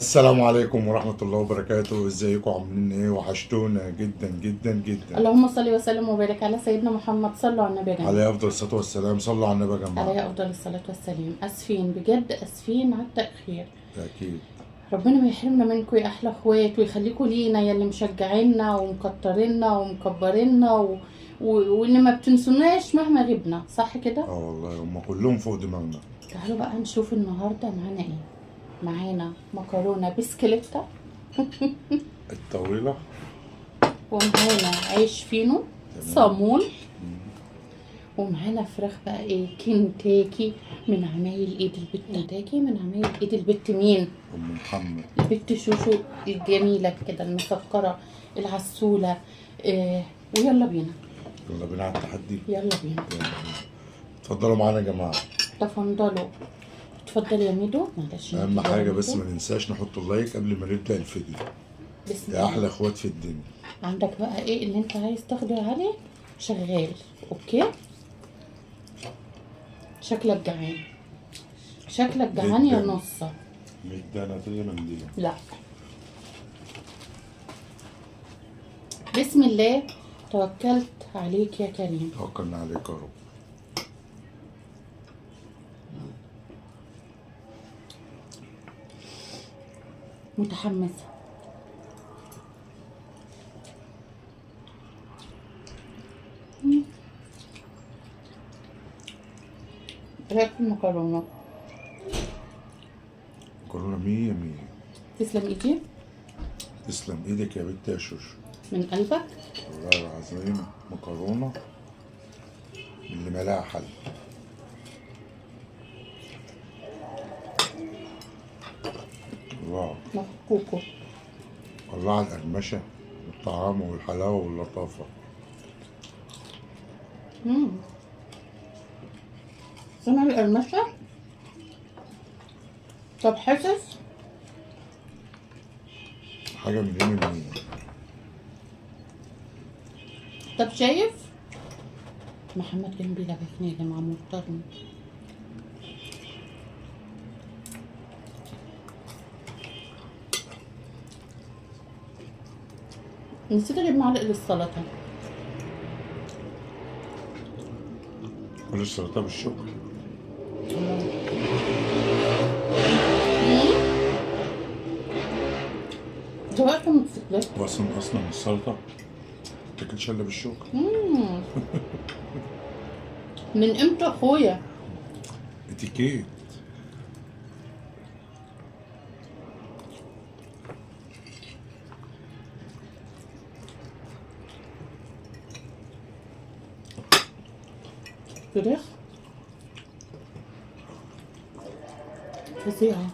السلام عليكم ورحمة الله وبركاته، ازيكم عاملين ايه؟ وحشتونا جدا جدا جدا. اللهم صل وسلم وبارك على سيدنا محمد. صلوا على النبي يا جماعه. عليه افضل الصلاة والسلام، صلوا على النبي يا جماعة. عليه افضل الصلاه والسلام. اسفين بجد، اسفين على التاخير. اكيد. ربنا ما يحرمنا منكم يا احلى اخوات، ويخليكم لينا يا اللي مشجعينا ومكترينا ومكبرينا وان ما بتنسوناش مهما غبنا، صح كده؟ اه والله هم كلهم فوق دماغنا. تعالوا بقى نشوف النهارده معانا ايه. معانا مكرونه بسكليتة الطويلة. ومعانا عيش فينو تمام. صامول، ومعانا فراخ بقى ايه، كنتاكي من عمايل ايد البت. كنتاكي من عمايل ايد البت مين؟ ام محمد. البت شوشو الجميلة كده المسكرة العسولة. ويلا بينا. يلا بينا على التحدي. يلا بينا. يلا بينا. اتفضلوا معانا يا جماعة. تفضلوا. اتفضل يا ميدو، معلش. اهم حاجة بس ما ننساش نحط اللايك قبل ما نبدأ الفيديو. بسم يا الله. احلى اخوات في الدنيا. عندك بقى ايه اللي انت عايز تاخده يا علي؟ شغال. اوكي. شكلك جعان. شكلك جعان يا جداً. نصة. مدانا تيجي من دي. لا. بسم الله توكلت عليك يا كريم. توكلنا عليك يا رب. متحمسة. ريحة المكرونة. مكرونة مية مية. تسلم ايدي. تسلم ايدك يا بنت يا شوشو. من قلبك. والله العظيم مكرونة اللي ملاها حل. الله. مفكوكو. الله على القرمشة والطعام والحلاوة واللطافة. سمع القرمشة. طب حاسس؟ حاجة من يوم المية. طب شايف؟ محمد جنبي لبسني يا جماعة، مضطرني. نسيت اجيب معلقة للسلطة. كل السلطة بالشكر. ده وقت موتوسيكلات. وأصلا السلطة متاكلش إلا بالشكر. من امتى اخويا؟ اتيكيت. فراخ فظيعة.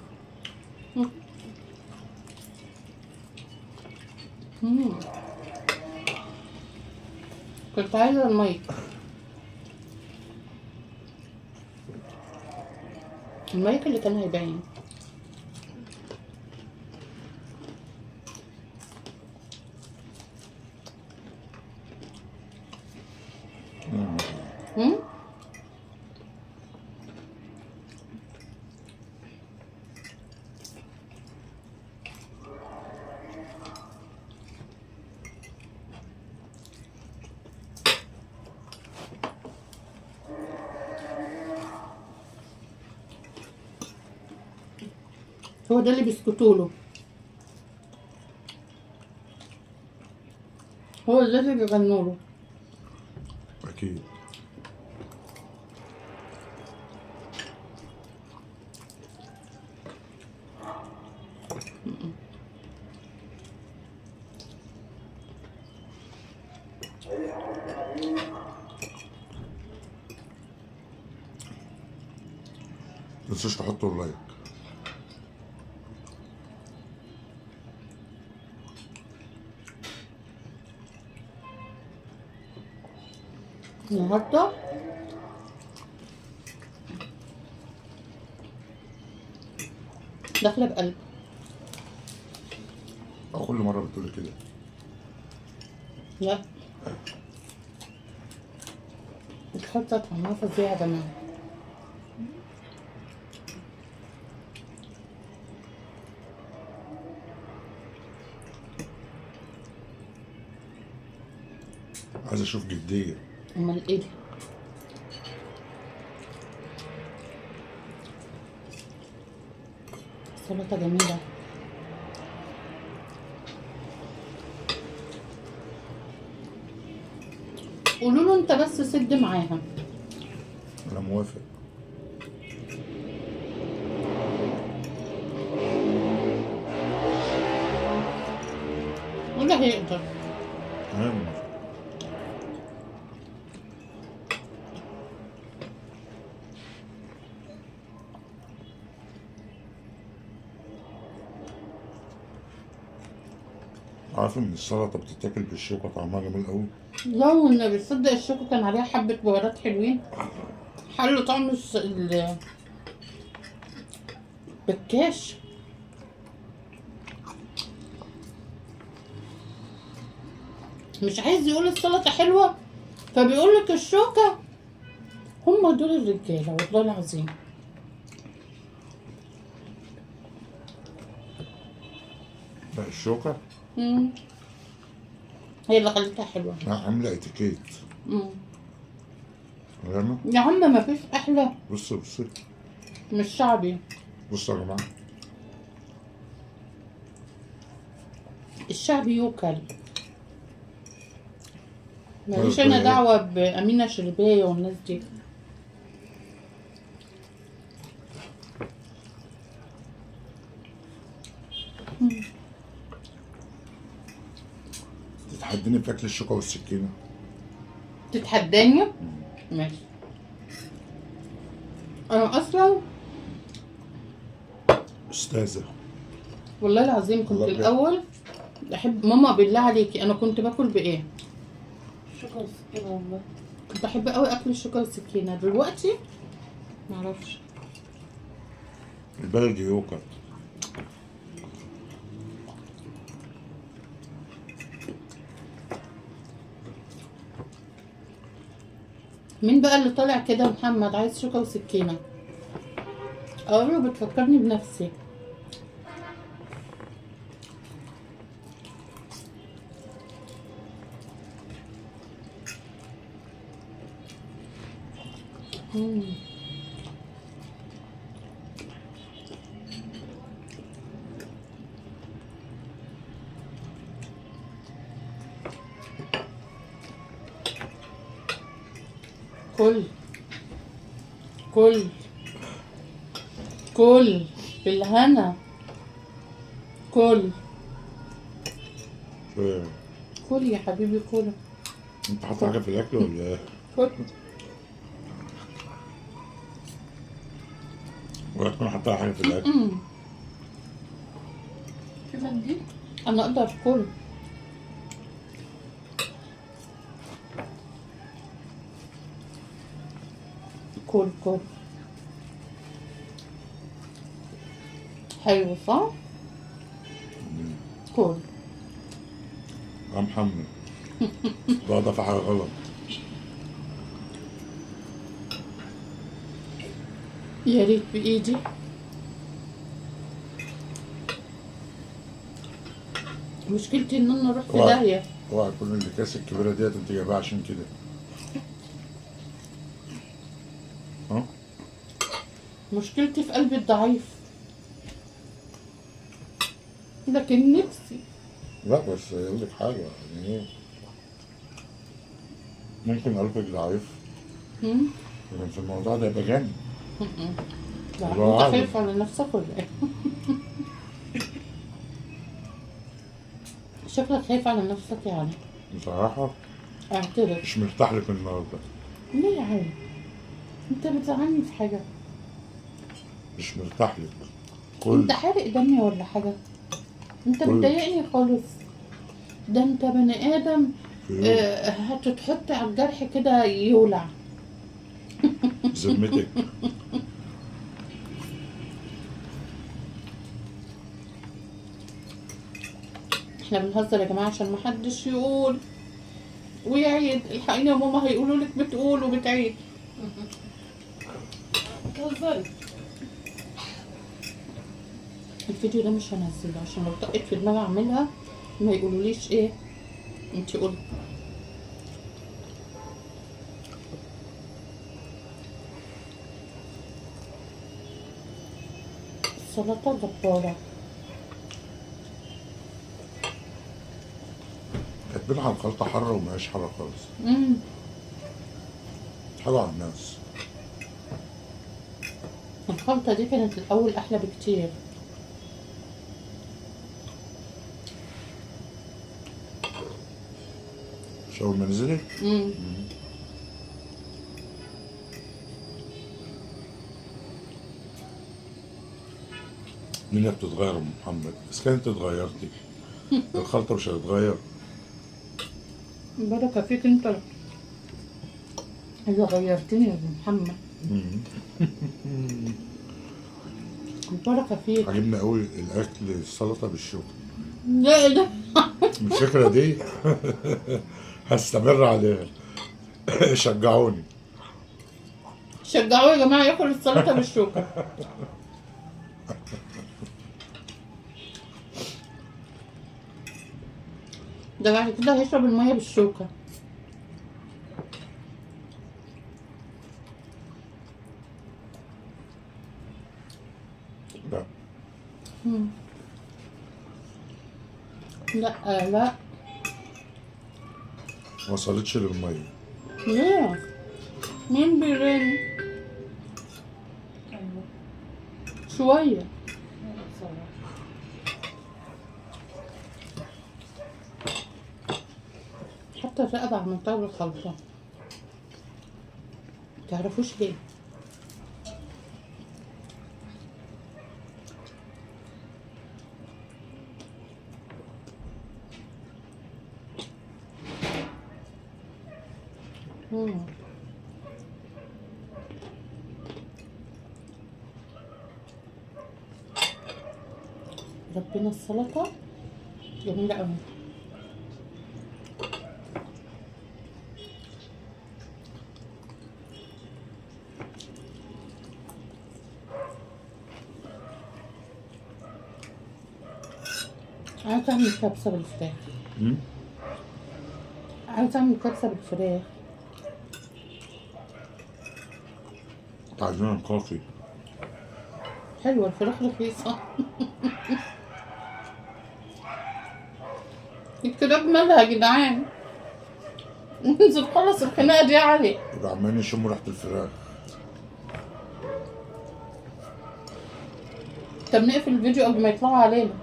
كنت عايزة المايك. المايك اللي كان هيبين. هو ده اللي بيسكتوا له. هو ده اللي بيغنوا له. أكيد. متنسوش تحطوا اللايك. النهارده داخله بقلب. أو كل مرة بتقولي كده. لا، الخلطه طعمها فظيع يا جماعه. عايز اشوف جديه. امال ايه؟ سلطة جميلة. قولوا له انت بس سد معاها. انا موافق. ولا هيقدر. انا موافق. عارف ان السلطه بتتاكل بالشوكه طعمها جميل قوي. لا والنبي تصدق الشوكة كان عليها حبة بهارات حلوين، حلوا طعم بالكاش. مش عايز يقول السلطة حلوة فبيقول لك الشوكة. هم دول الرجالة والله العظيم. لا الشوكه مم. هي اللي خلتها حلوة. عامله اتيكيت. مم. فاهمه؟ يا عم ما فيش أحلى بص بص من الشعبي. بصوا يا جماعه. الشعبي يوكل. ماليش أنا دعوة بأمينة شرباية والناس دي. تتحديني في اكل الشوكه والسكينه؟ تتحداني؟ ماشي. أنا أصلا استاذه. والله العظيم كنت والله بجد. الأول بحب ماما بالله عليكي أنا كنت باكل بإيه؟ شكرا والسكينة والله. كنت بحب قوي أكل الشوكة والسكينة. دلوقتي معرفش. البلدي يوكل. مين بقى اللي طالع كده محمد عايز شوكة وسكينة؟ أقول له بتفكرني بنفسي. مم. كل كل كل بالهنا. كل إيه؟ كل يا حبيبي كل. انت حاطط حاجه في الاكل ولا ايه؟ كل ولا تكون حاطط حاجه في الاكل؟ في منديل؟ أنا أقدر كل. كل كل حلو صح؟ كل. يا محمد بقى في حاجه غلط. يا ريت بإيدي. مشكلتي إن أنا أروح في واحد. داهية. اوعى تكون الاكياس الكبيره ديت انت جايبها عشان كده. ها؟ مشكلتي في قلبي الضعيف، لكن نفسي. لا بس اقول لك حاجه يعني ايه، ممكن قلبك ضعيف هم؟ لكن في الموضوع ده يبقى جامد. لا الله انت أعلم. خايف على نفسك ولا ايه؟ شكلك خايف على نفسك يعني. بصراحه اعترف. مش مرتاح لك النهارده. ليه يا عم؟ انت بتزعلني في حاجة؟ مش مرتاح لك. انت حارق دمي ولا حاجة؟ انت كل- بتضايقني خالص. ده انت بني ادم. في يوم هتتحط على الجرح كده يولع. ذمتك. احنا بنهزر يا جماعة عشان محدش يقول ويعيد. الحقيقة يا ماما هيقولوا لك بتقول وبتعيد. بتهزري؟ الفيديو ده مش هنزله عشان لو طقت في دماغي اعملها ما يقولوليش ايه انتي قلت. السلطة جبارة. كاتبين على الخلطة حرة ومهياش حرة خالص. حلو على الناس. الخلطة دي كانت الأول أحلى بكتير. مش أول ما نزلت؟ الدنيا بتتغير يا أم محمد، بس كانت اتغيرتي. الخلطة مش هتتغير. بركة فيك انت اللي غيرتني يا ابو محمد. البركة فيك. عجبني قوي الأكل السلطة بالشوكة. لا ده الفكرة دي هستمر عليها. شجعوني. شجعوه يا جماعة ياكل السلطة بالشوكة. ده بعد كده هيشرب المية بالشوكة. لا لا لا ما وصلتش للمية. ليه؟ مين بيرن؟ ايوه شوية. بصراحة. حتى الرقبة عملتها بالخلطة. متعرفوش ليه؟ ربنا السلطة جميلة أوي. عايزة أعمل كبسة بالفراخ. عايزة أعمل كبسة بالفراخ. عايزين نقاقي. حلوة الفراخ رخيصة. الكراب مالها يا جدعان؟ ننزل خلص الخناقة دي يا علي. يبقى عمالين يشموا ريحة الفراخ. طب نقفل الفيديو قبل ما يطلعوا علينا.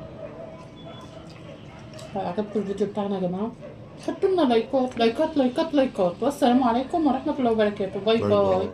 عجبكم الفيديو بتاعنا يا جماعة؟ حطوا لنا لايكات لايكات لايكات لايكات، والسلام عليكم ورحمة الله وبركاته. باي باي باي. باي.